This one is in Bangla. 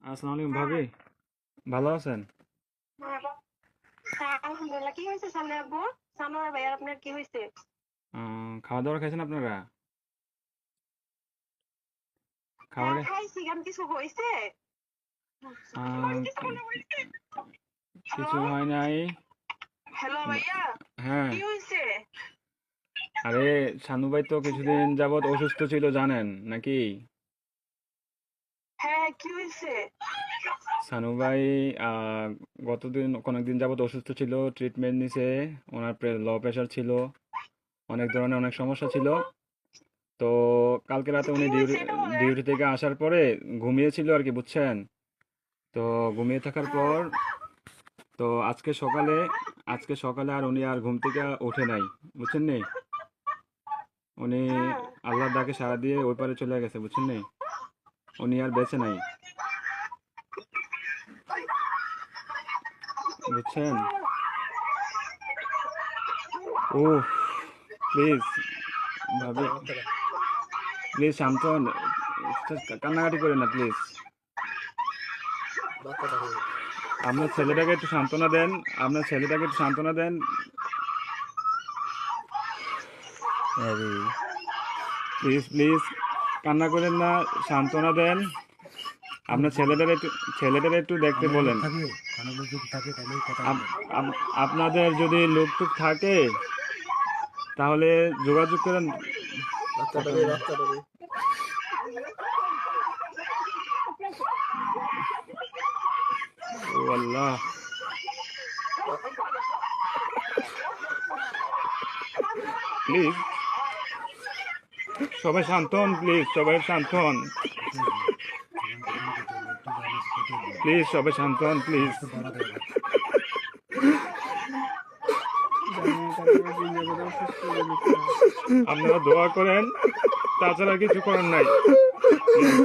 আসসালামু আলাইকুম হ্যাঁ, ভাবি, ভালো আছেন? হ্যাঁ, হ্যাঁ, আলহামদুলিল্লাহ। কি হয়েছে সামনে আব্বু? সানোয়ার ভাইয়ার আপনার কি হয়েছে? খাওয়া দাওয়া খাইছেন আপনারা? হ্যাঁ, খাবারে খাইছি। কেন কিছু হয়েছে? আহ, কি- কিছু হ্যালো, হয় নাই। হ্যালো বা- ভাইয়া, হ্যাঁ, কি হয়েছে? আরে শানু ভাই তো কিছুদিন যাবত অসুস্থ ছিল জানেন নাকি? হ্যাঁ, কি হয়েছে? শানু ভাই অনেকদিন যাবত অসুস্থ ছিল, ট্রিটমেন্ট নিছে। ওনার লো প্রেশার ছিল, অনেক ধরনের অনেক সমস্যা ছিল। তো কালকে রাতে কি উনি হয়েছে এটা বলেন? ডিউটি থেকে আসার পরে ঘুমিয়েছিল আর কি, বুঝছেন? তো ঘুমিয়ে থাকার হ্যাঁ, পর তো আজকে সকালে আর উনি আর ঘুম থেকে ওঠে নাই, বুঝছেন নি? উনি হ্যাঁ, আল্লাহর ডাকে সাড়া দিয়ে ওই পারে চলে গেছে, বুঝছেন নি? উনি আর বেঁচে নাই, বুঝছেন? ও, প্লিজ ভাবি, প্লিজ শান্ত হন। কান্নাকাটি করেন না প্লিজ। আপনার ছেলেটাকে একটু সান্ত্বনা দেন, আপনার ছেলেটাকে একটু সান্ত্বনা দেন। আরে প্লিজ প্লিজ, কান্না করেন না, সান্ত্বনা দেন। আপনার ছেলেটার একটু দেখতে অনেক লোক বলেন। থাকে, অনেক লোক যদি থাকে তাহলে কথা আপ- বলেন। আপনাদের যদি লোকটুক থাকে তাহলে যোগাযোগ করেন। কথা বাচ্চাটারে বলেন। বাচ্চাটারে ও আল্লাহ, প্লিজ সবাই শান্ত হন, প্লিজ সবাই শান্ত হন, জীবন কঠিন তো চলবে, একটু জানিস কেটে দিন। প্লিজ সবাই শান্ত হন, প্লিজ। বয়স তো বাড়াতে হবে। আপনারা দোয়া করেন, তাছাড়া কিছু করার নাই। প্লিজ